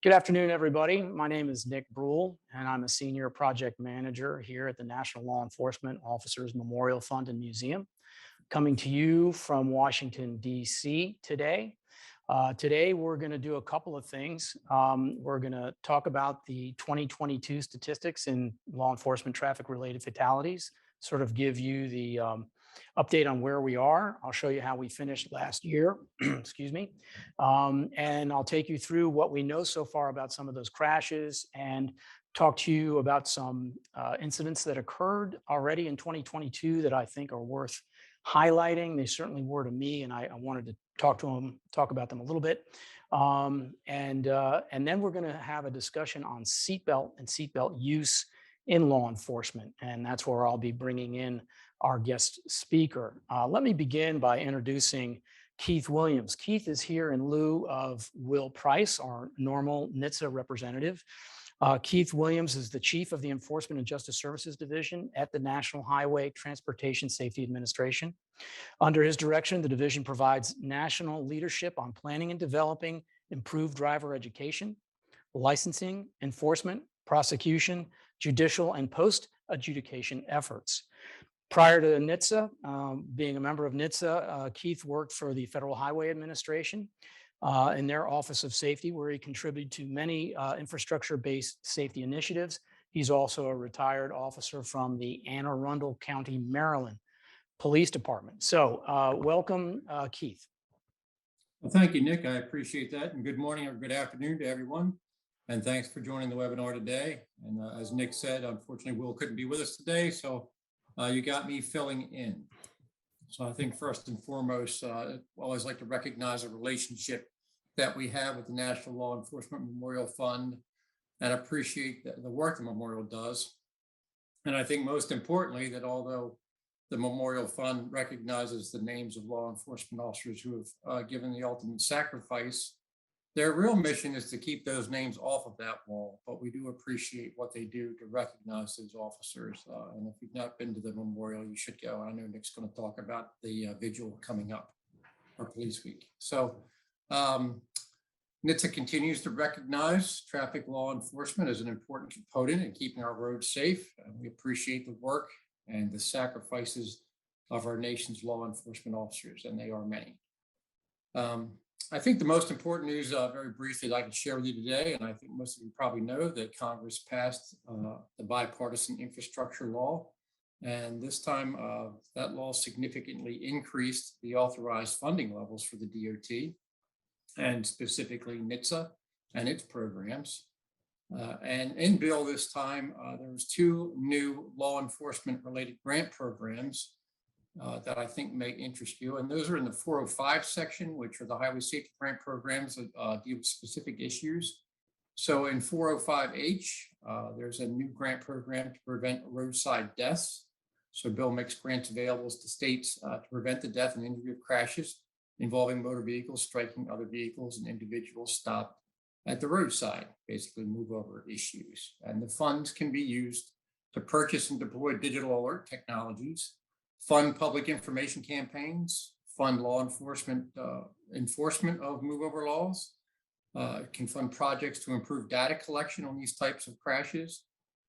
Good afternoon, everybody. My name is Nick Brule, and I'm a senior project manager here at the National Law Enforcement Officers Memorial Fund and Museum, coming to you from Washington, D.C. today. Today, we're going to do a couple of things. We're going to talk about the 2022 statistics in law enforcement traffic-related fatalities, sort of give you the update on where we are. I'll show you how we finished last year, excuse me. And I'll take you through what we know so far about some of those crashes and talk to you about some incidents that occurred already in 2022 that I think are worth highlighting. They certainly were to me, and I wanted to talk about them a little bit. And then we're going to have a discussion on seatbelt and seatbelt use in law enforcement. And that's where I'll be bringing in our guest speaker. Let me begin by introducing Keith Williams. Keith is here in lieu of Will Price, our normal NHTSA representative. Keith Williams is the Chief of the Enforcement and Justice Services Division at the National Highway Transportation Safety Administration. Under his direction, the division provides national leadership on planning and developing improved driver education, licensing, enforcement, prosecution, judicial, and post-adjudication efforts. Prior to NHTSA, being a member of NHTSA, Keith worked for the Federal Highway Administration in their Office of Safety, where he contributed to many infrastructure-based safety initiatives. He's also a retired officer from the Anne Arundel County, Maryland Police Department. So welcome, Keith. Well, thank you, Nick. I appreciate that. And good morning or good afternoon to everyone. And thanks for joining the webinar today. And as Nick said, unfortunately, Will couldn't be with us today. So you got me filling in. So I think first and foremost, I always like to recognize a relationship that we have with the National Law Enforcement Memorial Fund and appreciate the work the memorial does. And I think most importantly, that although the Memorial Fund recognizes the names of law enforcement officers who have given the ultimate sacrifice, their real mission is to keep those names off of that wall, but we do appreciate what they do to recognize those officers. And if you've not been to the memorial, you should go. I know Nick's going to talk about the vigil coming up, or Police Week. So NHTSA continues to recognize traffic law enforcement as an important component in keeping our roads safe. And we appreciate the work and the sacrifices of our nation's law enforcement officers, and they are many. I think the most important news, very briefly, that I can share with you today, and I think most of you probably know that Congress passed the bipartisan infrastructure law. And this time, that law significantly increased the authorized funding levels for the DOT, and specifically NHTSA and its programs. And in bill this time, there was two new law enforcement related grant programs that I think may interest you. And those are in the 405 section, which are the highway safety grant programs that deal with specific issues. So in 405H, there's a new grant program to prevent roadside deaths. So bill makes grants available to states to prevent the death and injury of crashes involving motor vehicles striking other vehicles and individuals stopped at the roadside, basically move over issues. And the funds can be used to purchase and deploy digital alert technologies, fund public information campaigns, fund law enforcement enforcement of move over laws. It can fund projects to improve data collection on these types of crashes,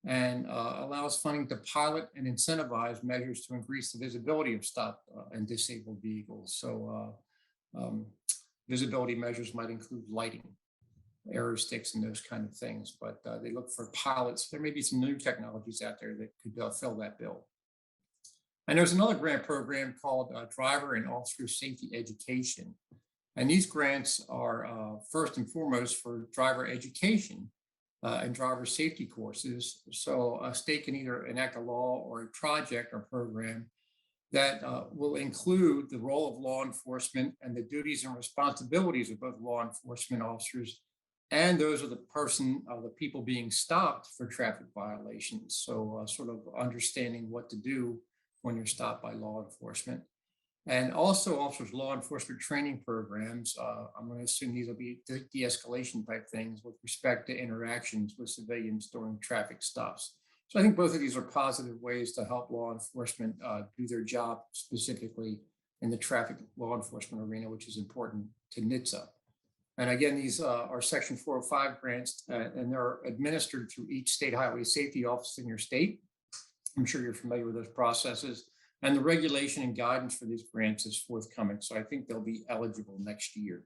and allows funding to pilot and incentivize measures to increase the visibility of stopped and disabled vehicles. So visibility measures might include lighting, arrow sticks, and those kind of things, but they look for pilots. There may be some new technologies out there that could fill that bill. And there's another grant program called Driver and Officer Safety Education. And these grants are first and foremost for driver education and driver safety courses. So a state can either enact a law or a project or program that will include the role of law enforcement and the duties and responsibilities of both law enforcement officers and those of the people being stopped for traffic violations. So sort of understanding what to do when you're stopped by law enforcement. And also officers' law enforcement training programs. I'm going to assume these will be de-escalation type things with respect to interactions with civilians during traffic stops. So I think both of these are positive ways to help law enforcement do their job, specifically in the traffic law enforcement arena, which is important to NHTSA. And again, these are Section 405 grants, and they're administered through each state highway safety office in your state. I'm sure you're familiar with those processes. And the regulation and guidance for these grants is forthcoming. So I think they'll be eligible next year.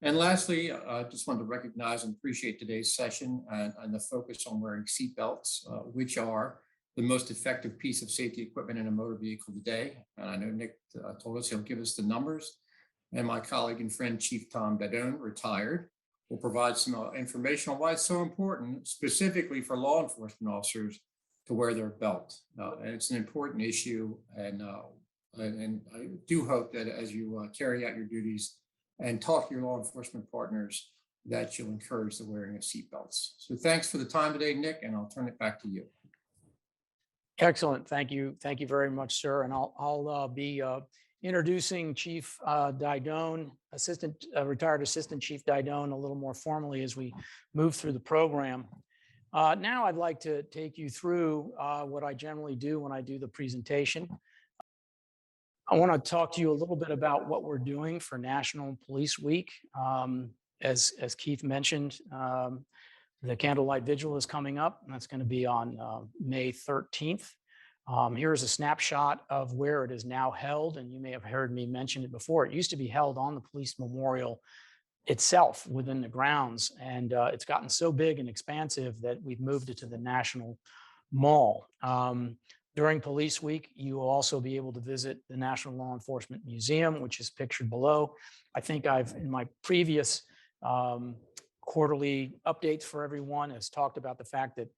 And lastly, I just wanted to recognize and appreciate today's session and the focus on wearing seatbelts, which are the most effective piece of safety equipment in a motor vehicle today. And I know Nick told us he'll give us the numbers. And my colleague and friend, Chief Tom Didone, retired, will provide some information on why it's so important, specifically for law enforcement officers, to wear their belt. And it's an important issue. And I do hope that as you carry out your duties and talk to your law enforcement partners, that you'll encourage the wearing of seatbelts. So thanks for the time today, Nick, and I'll turn it back to you. Excellent. Thank you. Thank you very much, sir. And I'll be introducing Chief Didone, retired Assistant Chief Didone, a little more formally as we move through the program. Now I'd like to take you through what I generally do when I do the presentation. I want to talk to you a little bit about what we're doing for National Police Week. As Keith mentioned, the Candlelight Vigil is coming up, and that's going to be on May 13th. Here's a snapshot of where it is now held, and you may have heard me mention it before. It used to be held on the police memorial itself within the grounds, and it's gotten so big and expansive that we've moved it to the National Mall. During Police Week, you will also be able to visit the National Law Enforcement Museum, which is pictured below. I think I've, in my previous quarterly updates for everyone, has talked about the fact that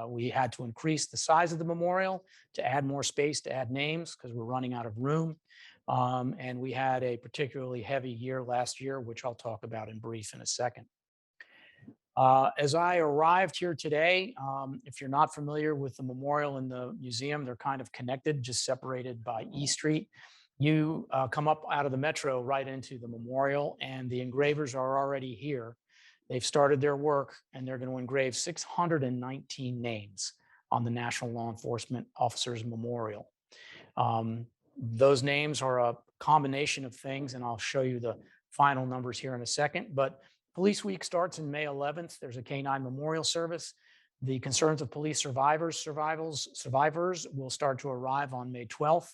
we had to increase the size of the memorial to add more space, to add names, because we're running out of room. And we had a particularly heavy year last year, which I'll talk about in brief in a second. As I arrived here today, if you're not familiar with the memorial and the museum, they're kind of connected, just separated by E Street. You come up out of the metro right into the memorial, and the engravers are already here. They've started their work, and they're going to engrave 619 names on the National Law Enforcement Officers Memorial. Those names are a combination of things, and I'll show you the final numbers here in a second. But Police Week starts in May 11th. There's a K-9 memorial service. The concerns of police survivors will start to arrive on May 12th.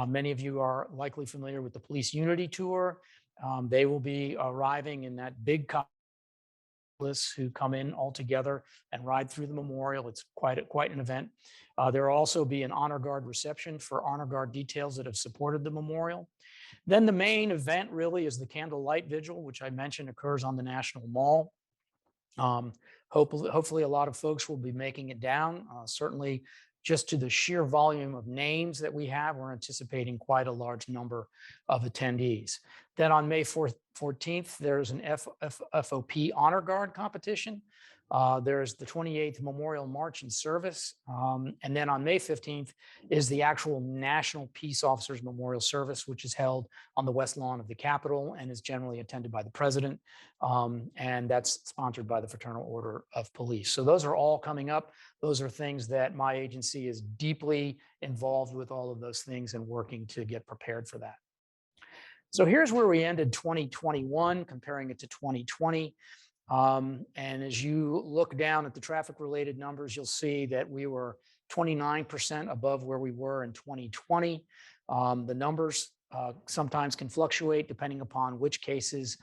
Many of you are likely familiar with the Police Unity Tour. They will be arriving in that big who come in all together and ride through the memorial. It's quite an event. There will also be an honor guard reception for honor guard details that have supported the memorial. Then the main event really is the Candlelight Vigil, which I mentioned occurs on the National Mall. Hopefully a lot of folks will be making it down. Certainly just to the sheer volume of names that we have, we're anticipating quite a large number of attendees. Then on May 14th, there's an FOP Honor Guard competition. There's the 28th Memorial March and Service. And then on May 15th is the actual National Peace Officers Memorial Service, which is held on the West Lawn of the Capitol and is generally attended by the President. And that's sponsored by the Fraternal Order of Police. So those are all coming up. Those are things that my agency is deeply involved with, all of those things, and working to get prepared for that. So here's where we ended 2021, comparing it to 2020. And as you look down at the traffic-related numbers, you'll see that we were 29% above where we were in 2020. The numbers sometimes can fluctuate depending upon which cases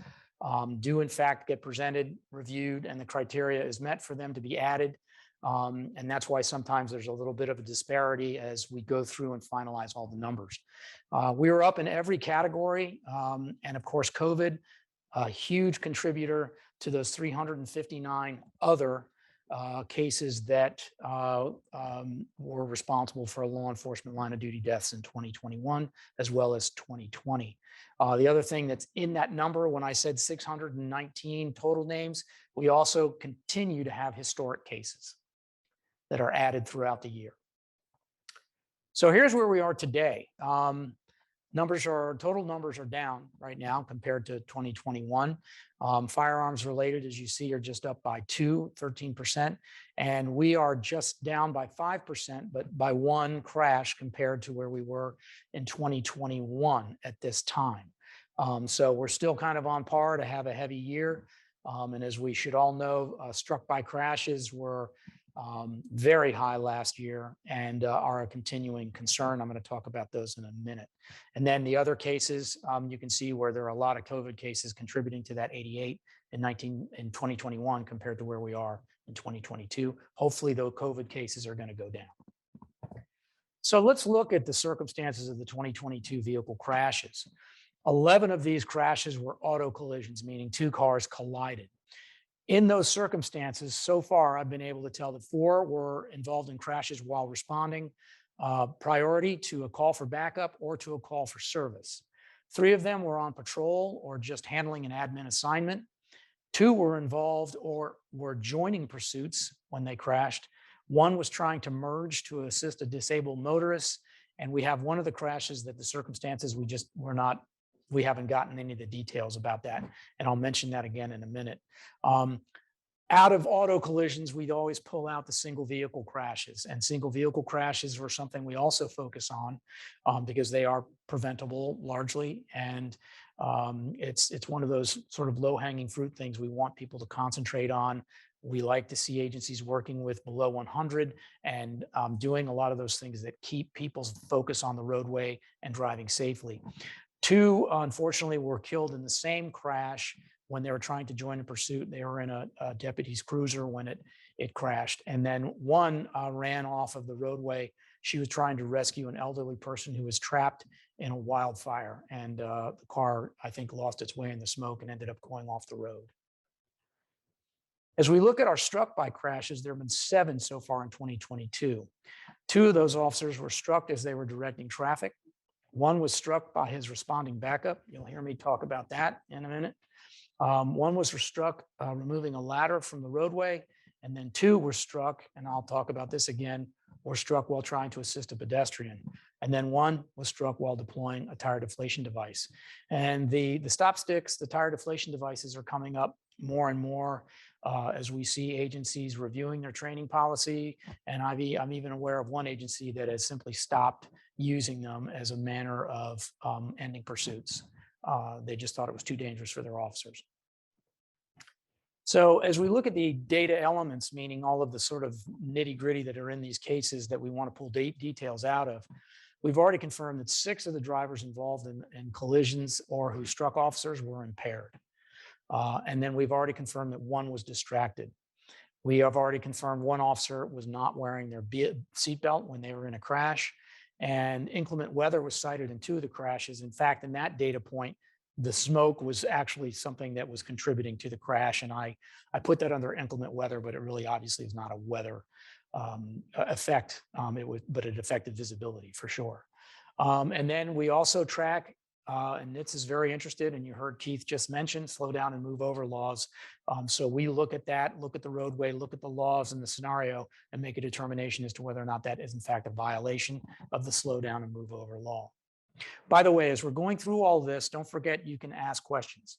do in fact get presented, reviewed, and the criteria is met for them to be added. And that's why sometimes there's a little bit of a disparity as we go through and finalize all the numbers. We were up in every category. And of course, COVID, a huge contributor to those 359 other cases that were responsible for law enforcement line of duty deaths in 2021, as well as 2020. The other thing that's in that number, when I said 619 total names, we also continue to have historic cases that are added throughout the year. So here's where we are today. Total numbers are down right now compared to 2021. Firearms related, as you see, are just up by 13%. And we are just down by 5%, but by one crash compared to where we were in 2021 at this time. So we're still kind of on par to have a heavy year. And as we should all know, struck by crashes were very high last year and are a continuing concern. I'm going to talk about those in a minute. And then the other cases, you can see where there are a lot of COVID cases contributing to that 88 in 2021 compared to where we are in 2022. Hopefully, those COVID cases are going to go down. So let's look at the circumstances of the 2022 vehicle crashes. 11 of these crashes were auto collisions, meaning two cars collided. In those circumstances, so far, I've been able to tell that 4 were involved in crashes while responding priority to a call for backup or to a call for service. 3 of them were on patrol or just handling an admin assignment. 2 were involved or were joining pursuits when they crashed. 1 was trying to merge to assist a disabled motorist. And we have one of the crashes that the circumstances we haven't gotten any of the details about that. And I'll mention that again in a minute. Out of auto collisions, we'd always pull out the single vehicle crashes, and single vehicle crashes were something we also focus on because they are preventable largely. And it's one of those sort of low hanging fruit things we want people to concentrate on. We like to see agencies working with below 100 and doing a lot of those things that keep people's focus on the roadway and driving safely. 2, unfortunately, were killed in the same crash when they were trying to join a pursuit. They were in a deputy's cruiser when it crashed. And then 1 ran off of the roadway. She was trying to rescue an elderly person who was trapped in a wildfire. And the car, I think, lost its way in the smoke and ended up going off the road. As we look at our struck by crashes, there have been 7 so far in 2022. 2 of those officers were struck as they were directing traffic. 1 was struck by his responding backup. You'll hear me talk about that in a minute. 1 was struck removing a ladder from the roadway. And then 2 were struck, and I'll talk about this again, were struck while trying to assist a pedestrian. And then 1 was struck while deploying a tire deflation device. And the stop sticks, the tire deflation devices are coming up more and more as we see agencies reviewing their training policy. And I'm even aware of one agency that has simply stopped using them as a manner of ending pursuits. They just thought it was too dangerous for their officers. So as we look at the data elements, meaning all of the sort of nitty gritty that are in these cases that we want to pull details out of, we've already confirmed that 6 of the drivers involved in collisions or who struck officers were impaired. And then we've already confirmed that 1 was distracted. We have already confirmed 1 officer was not wearing their seatbelt when they were in a crash. And inclement weather was cited in 2 of the crashes. In fact, in that data point, the smoke was actually something that was contributing to the crash. And I put that under inclement weather, but it really obviously is not a weather effect. But it affected visibility for sure. And then we also track, and NHTSA is very interested, and you heard Keith just mention slow down and move over laws. So we look at that, look at the roadway, look at the laws in the scenario, and make a determination as to whether or not that is in fact a violation of the slow down and move over law. By the way, as we're going through all this, don't forget you can ask questions.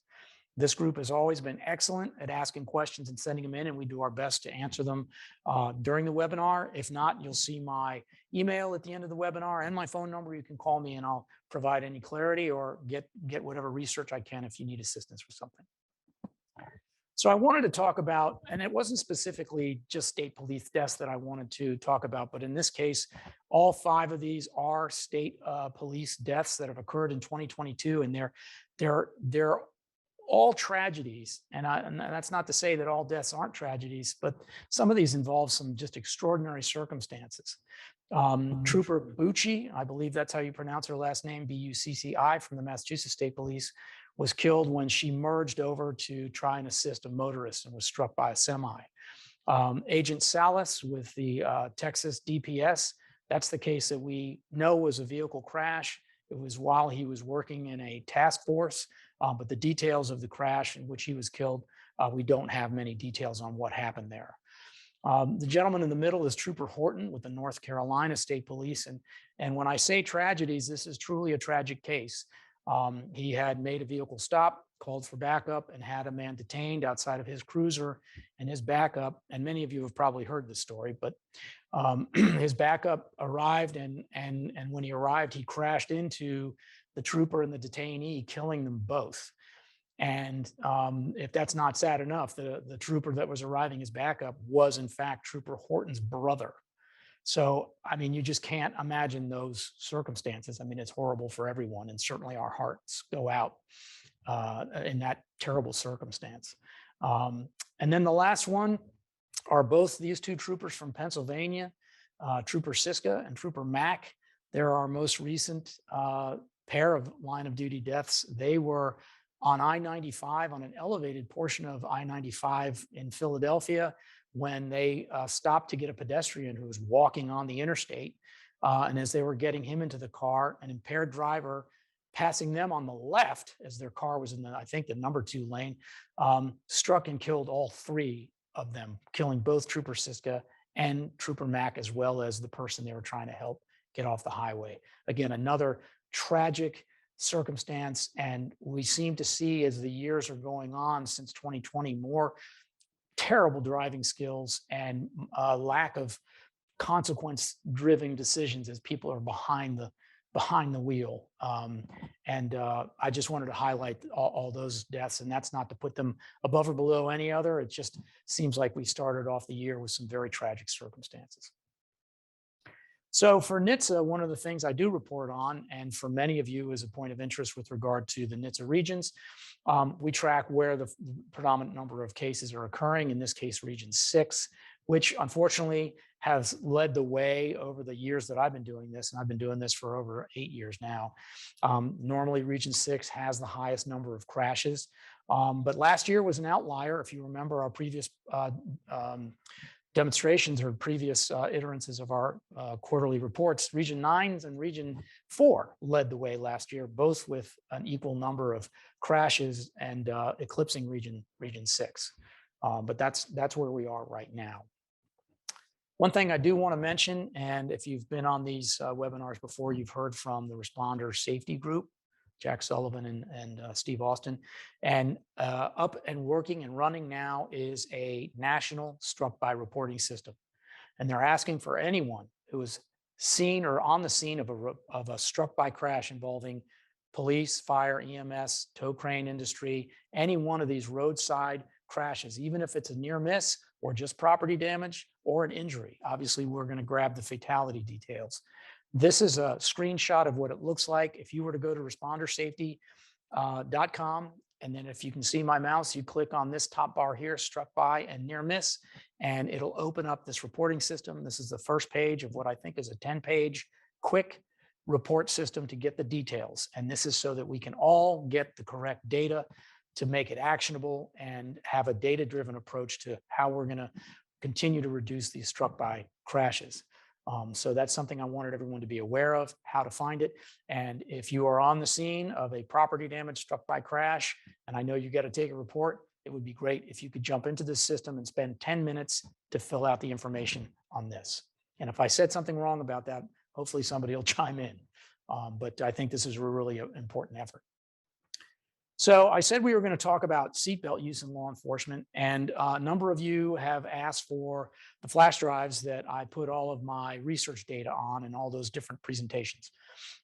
This group has always been excellent at asking questions and sending them in, and we do our best to answer them during the webinar. If not, you'll see my email at the end of the webinar and my phone number. You can call me and I'll provide any clarity or get whatever research I can if you need assistance with something. So I wanted to talk about, and it wasn't specifically just state police deaths that I wanted to talk about, but in this case, all 5 of these are state police deaths that have occurred in 2022, and they're all tragedies. And that's not to say that all deaths aren't tragedies, but some of these involve some just extraordinary circumstances. Trooper Bucci, I believe that's how you pronounce her last name, Bucci, from the Massachusetts State Police, was killed when she merged over to try and assist a motorist and was struck by a semi. Agent Salas with the Texas DPS, that's the case that we know was a vehicle crash. It was while he was working in a task force, but the details of the crash in which he was killed, we don't have many details on what happened there. The gentleman in the middle is Trooper Horton with the North Carolina State Police. And when I say tragedies, this is truly a tragic case. He had made a vehicle stop, called for backup, and had a man detained outside of his cruiser. And his backup, and many of you have probably heard this story, but his backup arrived, and when he arrived, he crashed into the trooper and the detainee, killing them both. And if that's not sad enough, the trooper that was arriving as backup was in fact Trooper Horton's brother. So, I mean, you just can't imagine those circumstances. I mean, it's horrible for everyone, and certainly our hearts go out in that terrible circumstance. And then the last one are both these two troopers from Pennsylvania, Trooper Siska and Trooper Mack. They're our most recent pair of line of duty deaths. They were on I-95, on an elevated portion of I-95 in Philadelphia, when they stopped to get a pedestrian who was walking on the interstate. And as they were getting him into the car, an impaired driver passing them on the left as their car was in the, I think, the number 2 lane, struck and killed all 3 of them, killing both Trooper Siska and Trooper Mack, as well as the person they were trying to help get off the highway. Again, another tragic circumstance. And we seem to see, as the years are going on since 2020, more terrible driving skills and lack of consequence-driven decisions as people are behind the wheel. I just wanted to highlight all those deaths, and that's not to put them above or below any other. It just seems like we started off the year with some very tragic circumstances. So for NHTSA, one of the things I do report on, and for many of you is a point of interest with regard to the NHTSA regions, we track where the predominant number of cases are occurring, in this case, Region 6, which unfortunately has led the way over the years that I've been doing this, and I've been doing this for over 8 years now. Normally, Region 6 has the highest number of crashes, but last year was an outlier. If you remember our previous demonstrations or previous iterances of our quarterly reports, Region 9 and Region 4 led the way last year, both with an equal number of crashes and eclipsing Region 6. But that's where we are right now. One thing I do want to mention, and if you've been on these webinars before, you've heard from the Responder Safety Group, Jack Sullivan and Steve Austin. And up and working and running now is a national struck by reporting system. And they're asking for anyone who is seen or on the scene of a struck by crash involving police, fire, EMS, tow crane industry, any one of these roadside crashes, even if it's a near miss or just property damage or an injury. Obviously, we're going to grab the fatality details. This is a screenshot of what it looks like. If you were to go to respondersafety.com, and then if you can see my mouse, you click on this top bar here, struck by and near miss, and it'll open up this reporting system. This is the first page of what I think is a 10-page quick report system to get the details. And this is so that we can all get the correct data to make it actionable and have a data-driven approach to how we're going to continue to reduce these struck by crashes. So that's something I wanted everyone to be aware of, how to find it. And if you are on the scene of a property damage struck by crash, and I know you got to take a report, it would be great if you could jump into this system and spend 10 minutes to fill out the information on this. And if I said something wrong about that, hopefully somebody will chime in. But I think this is a really important effort. So I said we were going to talk about seatbelt use in law enforcement, and a number of you have asked for the flash drives that I put all of my research data on and all those different presentations.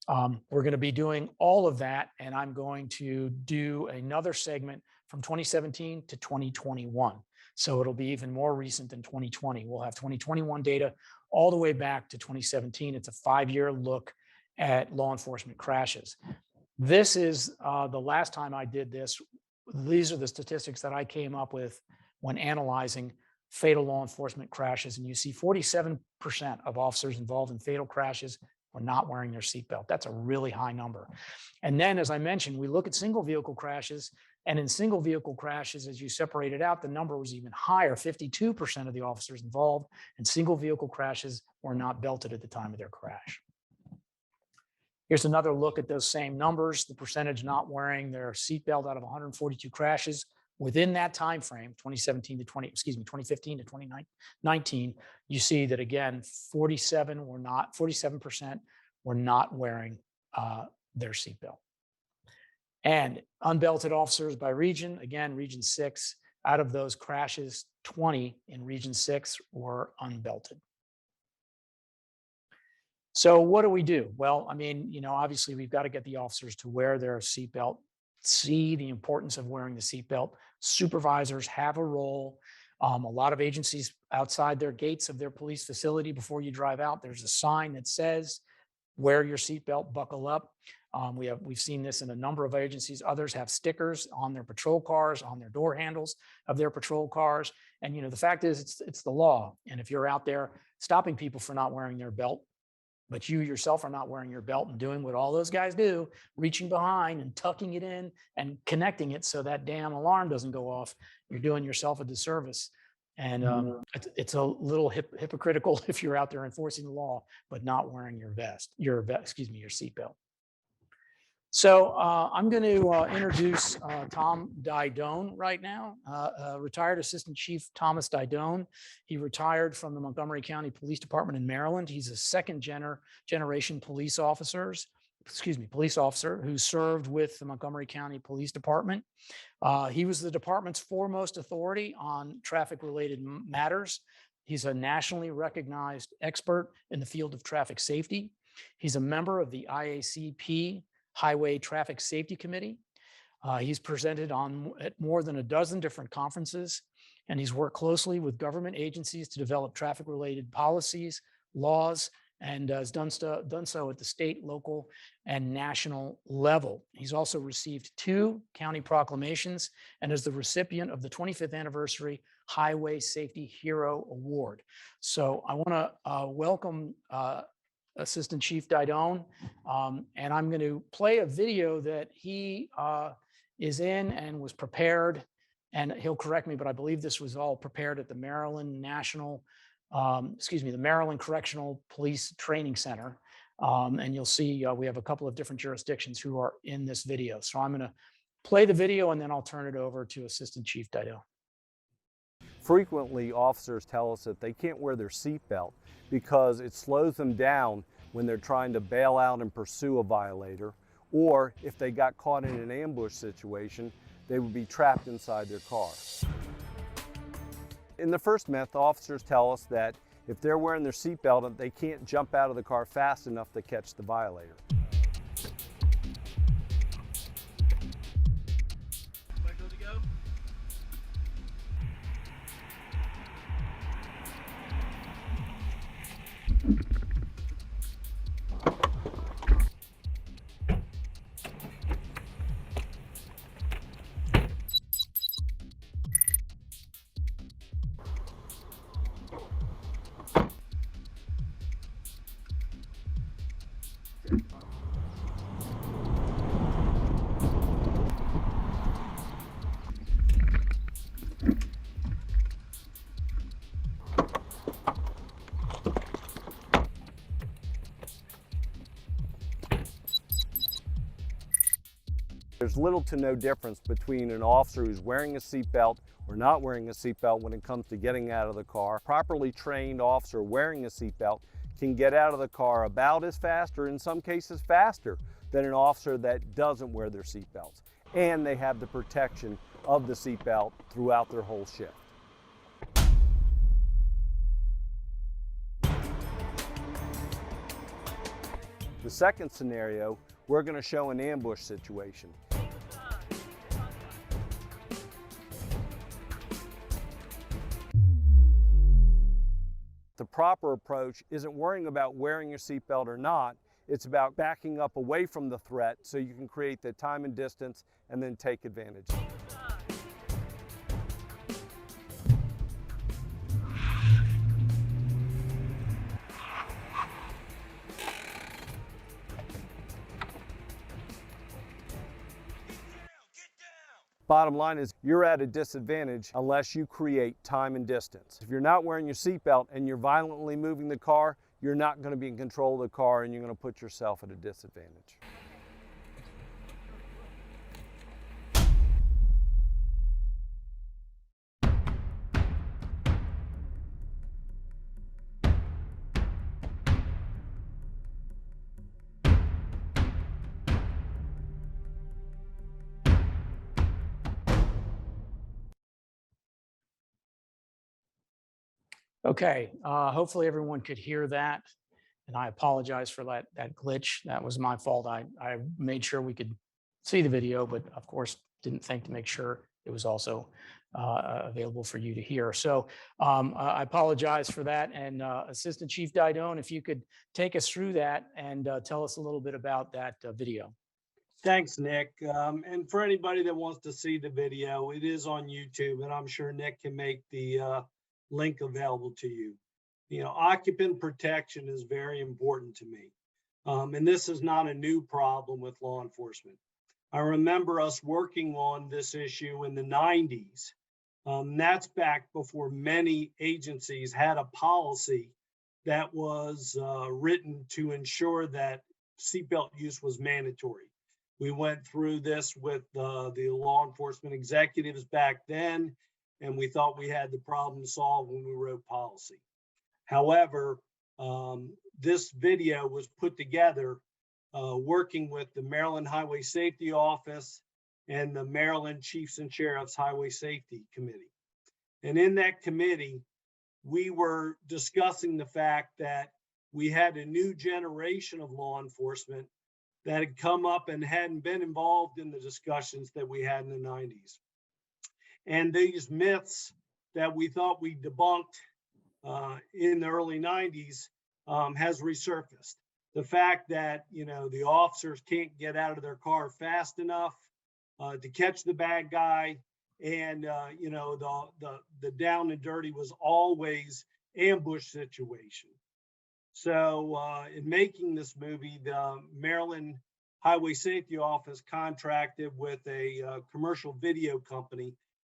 We're going to be doing all of that, and I'm going to do another segment from 2017 to 2021. So it'll be even more recent than 2020. We'll have 2021 data all the way back to 2017. It's a 5-year look at law enforcement crashes. This is the last time I did this. These are the statistics that I came up with when analyzing fatal law enforcement crashes. And you see 47% of officers involved in fatal crashes were not wearing their seatbelt. That's a really high number. And then, as I mentioned, we look at single vehicle crashes. And in single vehicle crashes, as you separate it out, the number was even higher. 52% of the officers involved in single vehicle crashes were not belted at the time of their crash. Here's another look at those same numbers, the percentage not wearing their seatbelt out of 142 crashes within that time frame, 2015 to 2019. You see that again, 47% were not wearing their seatbelt. And unbelted officers by region, again, Region 6, out of those crashes, 20 in Region 6 were unbelted. So what do we do? Well, I mean, obviously we've got to get the officers to wear their seatbelt, see the importance of wearing the seatbelt. Supervisors have a role. A lot of agencies outside their gates of their police facility, before you drive out, there's a sign that says, wear your seatbelt, buckle up. We've seen this in a number of agencies. Others have stickers on their patrol cars, on their door handles of their patrol cars. And the fact is, it's the law. And if you're out there stopping people for not wearing their belt, but you yourself are not wearing your belt and doing what all those guys do, reaching behind and tucking it in and connecting it so that damn alarm doesn't go off, you're doing yourself a disservice. And it's a little hypocritical if you're out there enforcing the law, but not wearing your your seatbelt. So I'm going to introduce Tom Didone right now, retired Assistant Chief Thomas Didone. He retired from the Montgomery County Police Department in Maryland. He's a second generation police officer who served with the Montgomery County Police Department. He was the department's foremost authority on traffic-related matters. He's a nationally recognized expert in the field of traffic safety. He's a member of the IACP Highway Traffic Safety Committee. He's presented at more than a dozen different conferences, and he's worked closely with government agencies to develop traffic-related policies, laws, and has done so at the state, local, and national level. He's also received 2 county proclamations and is the recipient of the 25th Anniversary Highway Safety Hero Award. So I want to welcome Assistant Chief Didone, and I'm going to play a video that he is in and was prepared, and he'll correct me, but I believe this was all prepared at the Maryland the Maryland Correctional Police Training Center. And you'll see we have a couple of different jurisdictions who are in this video. So I'm going to play the video and then I'll turn it over to Assistant Chief Didone. Frequently, officers tell us that they can't wear their seatbelt because it slows them down when they're trying to bail out and pursue a violator, or if they got caught in an ambush situation, they would be trapped inside their car. In the first myth, officers tell us that if they're wearing their seatbelt, they can't jump out of the car fast enough to catch the violator. There's little to no difference between an officer who's wearing a seatbelt or not wearing a seatbelt when it comes to getting out of the car. A properly trained officer wearing a seatbelt can get out of the car about as fast, or in some cases faster, than an officer that doesn't wear their seatbelts. And they have the protection of the seatbelt throughout their whole shift. The second scenario, we're going to show an ambush situation. The proper approach isn't worrying about wearing your seatbelt or not. It's about backing up away from the threat so you can create the time and distance and then take advantage. Bottom line is you're at a disadvantage unless you create time and distance. If you're not wearing your seatbelt and you're violently moving the car, you're not going to be in control of the car and you're going to put yourself at a disadvantage. Okay, hopefully everyone could hear that. And I apologize for that glitch. That was my fault. I made sure we could see the video, but of course didn't think to make sure it was also available for you to hear. So I apologize for that. And Assistant Chief Didone, if you could take us through that and tell us a little bit about that video. Thanks, Nick. And for anybody that wants to see the video, it is on YouTube, and I'm sure Nick can make the link available to you. You know, occupant protection is very important to me. And this is not a new problem with law enforcement. I remember us working on this issue in the 90s. That's back before many agencies had a policy that was written to ensure that seatbelt use was mandatory. We went through this with the law enforcement executives back then, and we thought we had the problem solved when we wrote policy. However, this video was put together working with the Maryland Highway Safety Office and the Maryland Chiefs and Sheriffs Highway Safety Committee. And in that committee, we were discussing the fact that we had a new generation of law enforcement that had come up and hadn't been involved in the discussions that we had in the 90s. And these myths that we thought we debunked in the early 90s has resurfaced. The fact that, you know, the officers can't get out of their car fast enough to catch the bad guy, and you know, the down and dirty was always ambush situation. So in making this movie, the Maryland Highway Safety Office contracted with a commercial video company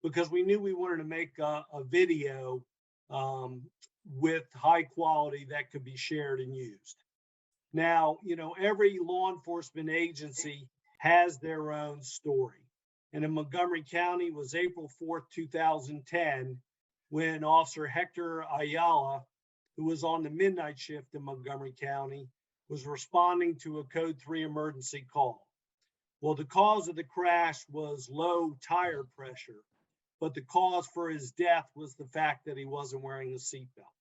because we knew we wanted to make a video with high quality that could be shared and used. Now, you know, every law enforcement agency has their own story. And in Montgomery County was April 4th, 2010, when Officer Hector Ayala, who was on the midnight shift in Montgomery County, was responding to a code 3 emergency call. Well, the cause of the crash was low tire pressure, but the cause for his death was the fact that he wasn't wearing a seatbelt.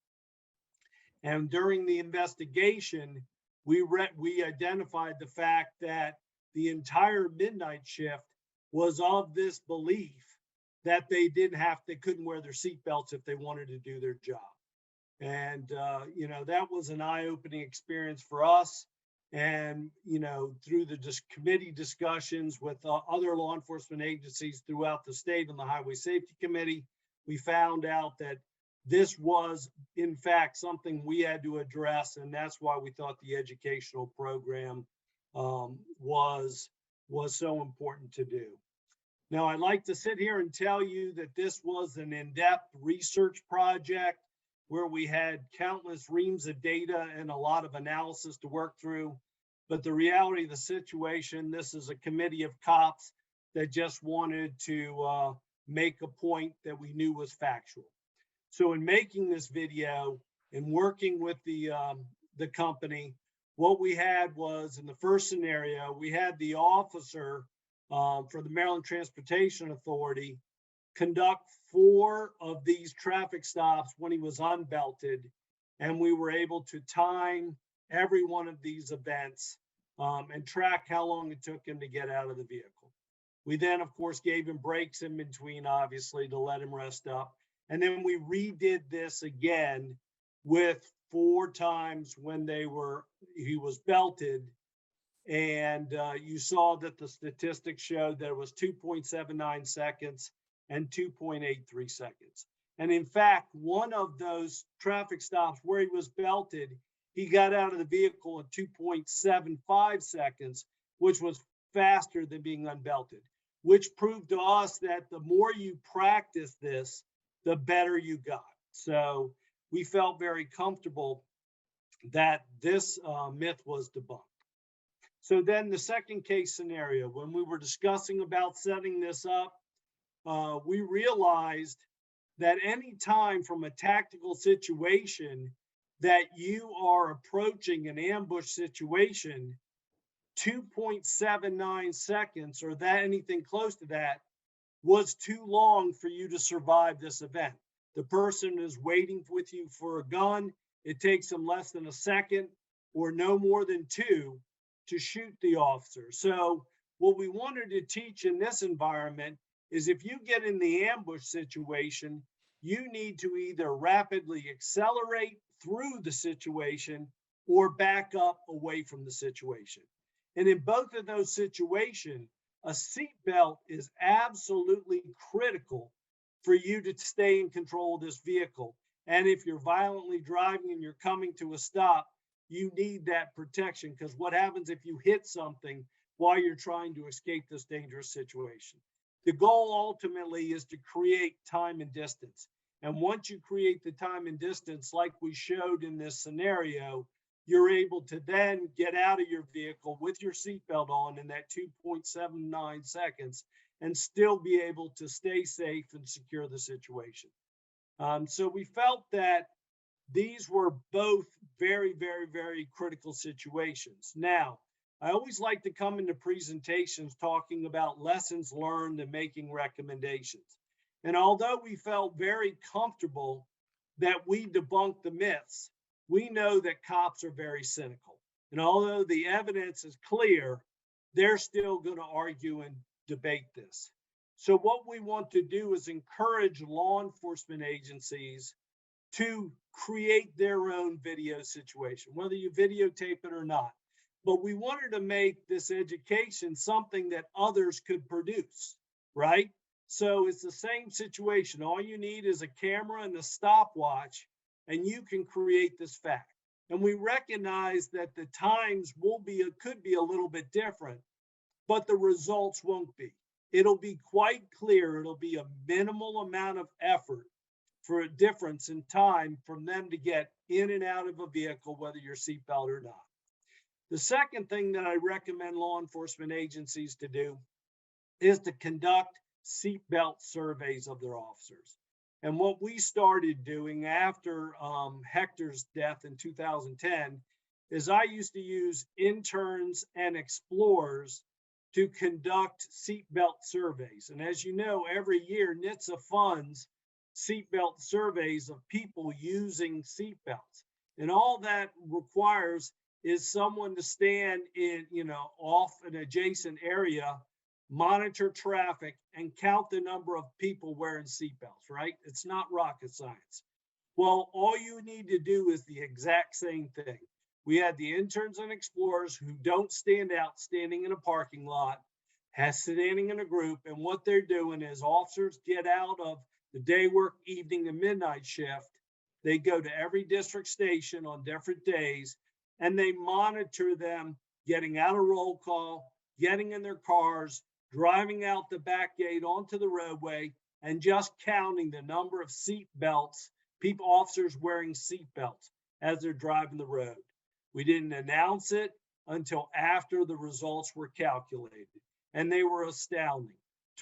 And during the investigation, we identified the fact that the entire midnight shift was of this belief that they couldn't wear their seatbelts if they wanted to do their job. And, you know, that was an eye-opening experience for us. And, you know, through the committee discussions with other law enforcement agencies throughout the state and the Highway Safety Committee, we found out that this was, in fact, something we had to address. And that's why we thought the educational program was so important to do. Now, I'd like to sit here and tell you that this was an in-depth research project where we had countless reams of data and a lot of analysis to work through. But the reality of the situation, this is a committee of cops that just wanted to make a point that we knew was factual. So in making this video and working with the company, what we had was, in the first scenario, we had the officer for the Maryland Transportation Authority conduct 4 of these traffic stops when he was unbelted, and we were able to time every one of these events and track how long it took him to get out of the vehicle. We then, of course, gave him breaks in between, obviously, to let him rest up. And then we redid this again with 4 times when he was belted. And you saw that the statistics showed that it was 2.79 seconds and 2.83 seconds. And in fact, one of those traffic stops where he was belted, he got out of the vehicle in 2.75 seconds, which was faster than being unbelted, which proved to us that the more you practice this, the better you got. So we felt very comfortable that this myth was debunked. So then the second case scenario, when we were discussing about setting this up, we realized that any time from a tactical situation that you are approaching an ambush situation, 2.79 seconds or that anything close to that was too long for you to survive this event. The person is waiting with you for a gun. It takes them less than a second or no more than 2 to shoot the officer. So what we wanted to teach in this environment is if you get in the ambush situation, you need to either rapidly accelerate through the situation or back up away from the situation. And in both of those situations, a seatbelt is absolutely critical for you to stay in control of this vehicle. And if you're violently driving and you're coming to a stop, you need that protection, because what happens if you hit something while you're trying to escape this dangerous situation? The goal ultimately is to create time and distance. And once you create the time and distance, like we showed in this scenario, you're able to then get out of your vehicle with your seatbelt on in that 2.79 seconds and still be able to stay safe and secure the situation. So we felt that these were both very, very, very critical situations. Now, I always like to come into presentations talking about lessons learned and making recommendations. And although we felt very comfortable that we debunked the myths, we know that cops are very cynical. And although the evidence is clear, they're still going to argue and debate this. So what we want to do is encourage law enforcement agencies to create their own video situation, whether you videotape it or not. But we wanted to make this education something that others could produce, right? So it's the same situation. All you need is a camera and a stopwatch, and you can create this fact. And we recognize that the times could be a little bit different, but the results won't be. It'll be quite clear. It'll be a minimal amount of effort for a difference in time from them to get in and out of a vehicle, whether you're seatbelt or not. The second thing that I recommend law enforcement agencies to do is to conduct seatbelt surveys of their officers. And what we started doing after Hector's death in 2010 is I used to use interns and explorers to conduct seatbelt surveys. And as you know, every year NHTSA funds seatbelt surveys of people using seatbelts. And all that requires is someone to stand in, off an adjacent area, monitor traffic, and count the number of people wearing seatbelts, right? It's not rocket science. Well, all you need to do is the exact same thing. We had the interns and explorers who don't stand out standing in a parking lot, standing in a group, and what they're doing is officers get out of the day work, evening, and midnight shift. They go to every district station on different days, and they monitor them getting out of roll call, getting in their cars, driving out the back gate onto the roadway, and just counting the number of seat belts, officers wearing seat belts as they're driving the road. We didn't announce it until after the results were calculated, and they were astounding.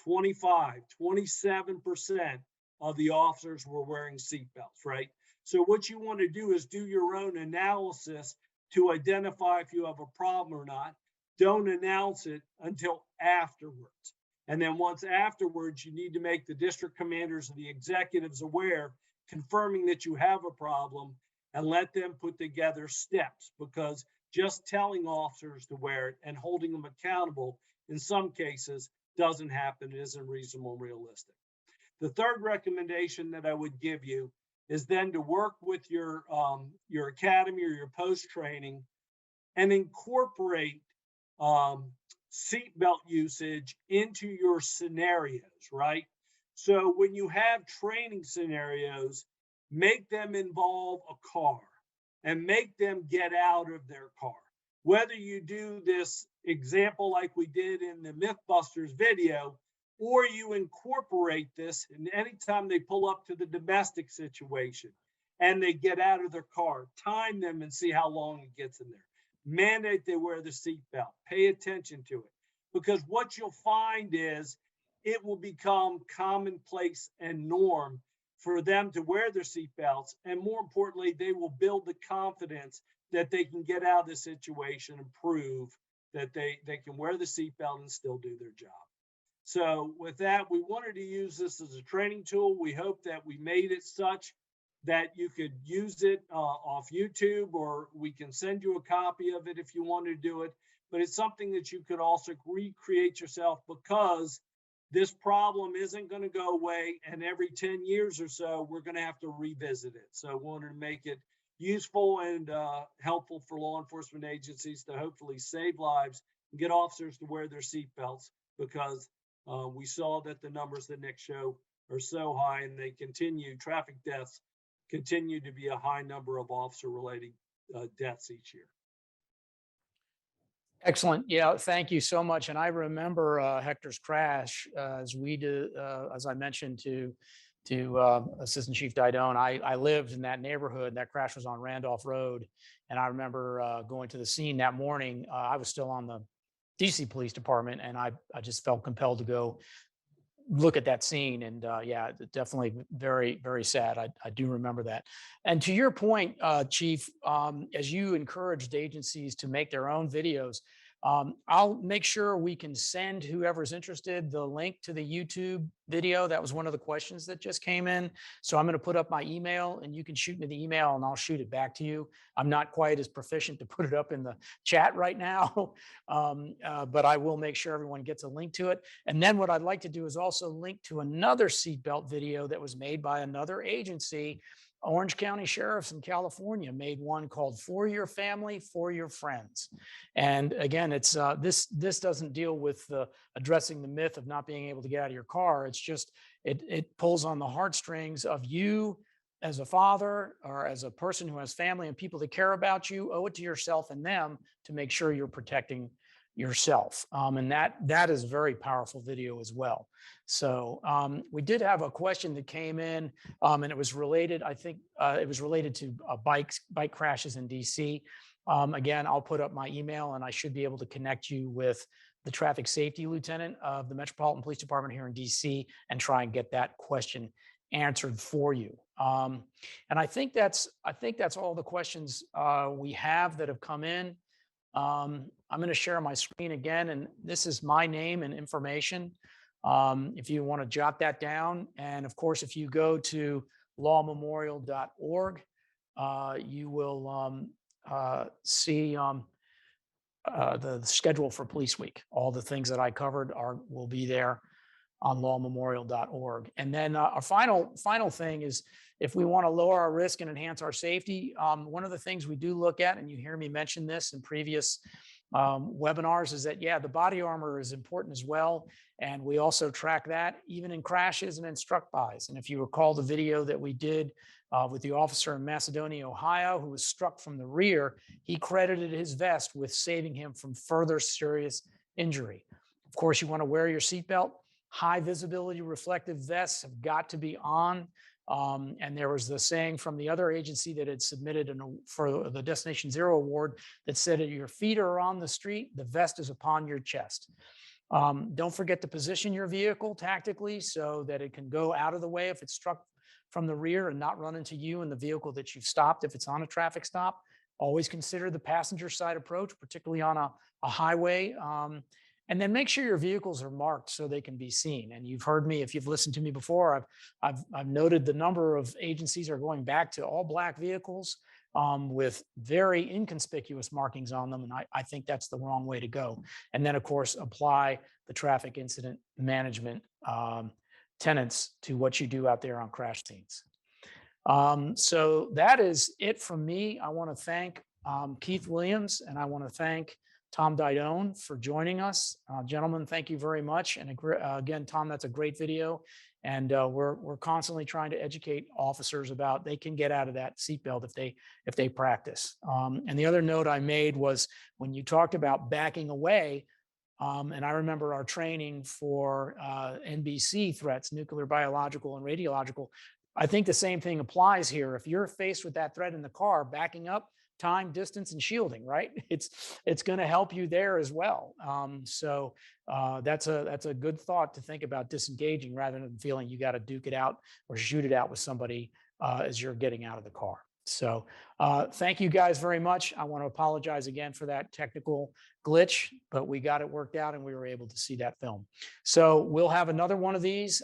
27% of the officers were wearing seat belts, right? So what you want to do is do your own analysis to identify if you have a problem or not. Don't announce it until afterwards. And then once afterwards, you need to make the district commanders and the executives aware, confirming that you have a problem, and let them put together steps, because just telling officers to wear it and holding them accountable in some cases doesn't happen, it isn't reasonable and realistic. The third recommendation that I would give you is then to work with your academy or your post training and incorporate seatbelt usage into your scenarios, right? So when you have training scenarios, make them involve a car and make them get out of their car. Whether you do this example like we did in the Mythbusters video, or you incorporate this, and anytime they pull up to the domestic situation and they get out of their car, time them and see how long it gets in there. Mandate they wear the seatbelt. Pay attention to it, because what you'll find is it will become commonplace and norm for them to wear their seatbelts. And more importantly, they will build the confidence that they can get out of the situation and prove that they can wear the seatbelt and still do their job. So with that, we wanted to use this as a training tool. We hope that we made it such that you could use it off YouTube, or we can send you a copy of it if you want to do it. But it's something that you could also recreate yourself, because this problem isn't going to go away. And every 10 years or so, we're going to have to revisit it. So I wanted to make it useful and helpful for law enforcement agencies to hopefully save lives and get officers to wear their seatbelts, because we saw that the numbers that Nick showed are so high, and they continue. Traffic deaths continue to be a high number of officer-related deaths each year. Excellent. Yeah, thank you so much. And I remember Hector's crash, as we did, as I mentioned to Assistant Chief Didone. I lived in that neighborhood. That crash was on Randolph Road, and I remember going to the scene that morning. I was still on the DC Police Department, and I just felt compelled to go look at that scene. And yeah, definitely very, very sad. I do remember that. And to your point, Chief, as you encouraged agencies to make their own videos, I'll make sure we can send whoever's interested the link to the YouTube video. That was one of the questions that just came in. So I'm going to put up my email, and you can shoot me the email and I'll shoot it back to you. I'm not quite as proficient to put it up in the chat right now, but I will make sure everyone gets a link to it. And then what I'd like to do is also link to another seatbelt video that was made by another agency. Orange County Sheriffs in California made one called "For Your Family, For Your Friends." And again, it's this doesn't deal with addressing the myth of not being able to get out of your car. It's just it pulls on the heartstrings of you as a father, or as a person who has family and people that care about you. Owe it to yourself and them to make sure you're protecting yourself. And that is a very powerful video as well. So we did have a question that came in, and it was related, I think it was related to bike crashes in DC. Again, I'll put up my email, and I should be able to connect you with the traffic safety lieutenant of the Metropolitan Police Department here in DC and try and get that question answered for you. And I think that's all the questions we have that have come in. I'm going to share my screen again, and this is my name and information. If you want to jot that down. And of course, if you go to lawmemorial.org, you will see the schedule for Police Week. All the things that I covered will be there on lawmemorial.org. And then our final thing is, if we want to lower our risk and enhance our safety, one of the things we do look at, and you hear me mention this in previous webinars, is that, yeah, the body armor is important as well. And we also track that even in crashes and in struck bys. And if you recall the video that we did with the officer in Macedonia, Ohio, who was struck from the rear, he credited his vest with saving him from further serious injury. Of course, you want to wear your seatbelt. High visibility reflective vests have got to be on. And there was the saying from the other agency that had submitted for the Destination Zero Award that said, if your feet are on the street, the vest is upon your chest. Don't forget to position your vehicle tactically so that it can go out of the way if it's struck from the rear and not run into you and the vehicle that you've stopped if it's on a traffic stop. Always consider the passenger side approach, particularly on a highway. And then make sure your vehicles are marked so they can be seen. And you've heard me, if you've listened to me before, I've noted the number of agencies are going back to all black vehicles with very inconspicuous markings on them. And I think that's the wrong way to go. And then, of course, apply the traffic incident management tenets to what you do out there on crash scenes. So that is it from me. I want to thank Keith Williams, and I want to thank Tom Didone for joining us. Gentlemen, thank you very much. And again, Tom, that's a great video. And we're constantly trying to educate officers about they can get out of that seatbelt if they practice. And the other note I made was when you talked about backing away, and I remember our training for NBC threats, nuclear, biological, and radiological. I think the same thing applies here. If you're faced with that threat in the car, backing up, time, distance, and shielding, right? It's going to help you there as well. So that's a good thought to think about disengaging rather than feeling you got to duke it out or shoot it out with somebody as you're getting out of the car. So thank you guys very much. I want to apologize again for that technical glitch, but we got it worked out and we were able to see that film. So we'll have another one of these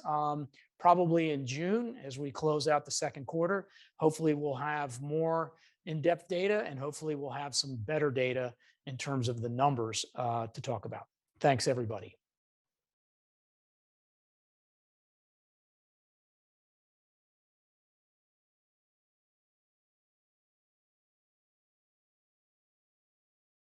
probably in June as we close out the second quarter. Hopefully we'll have more in-depth data and hopefully we'll have some better data in terms of the numbers to talk about. Thanks, everybody.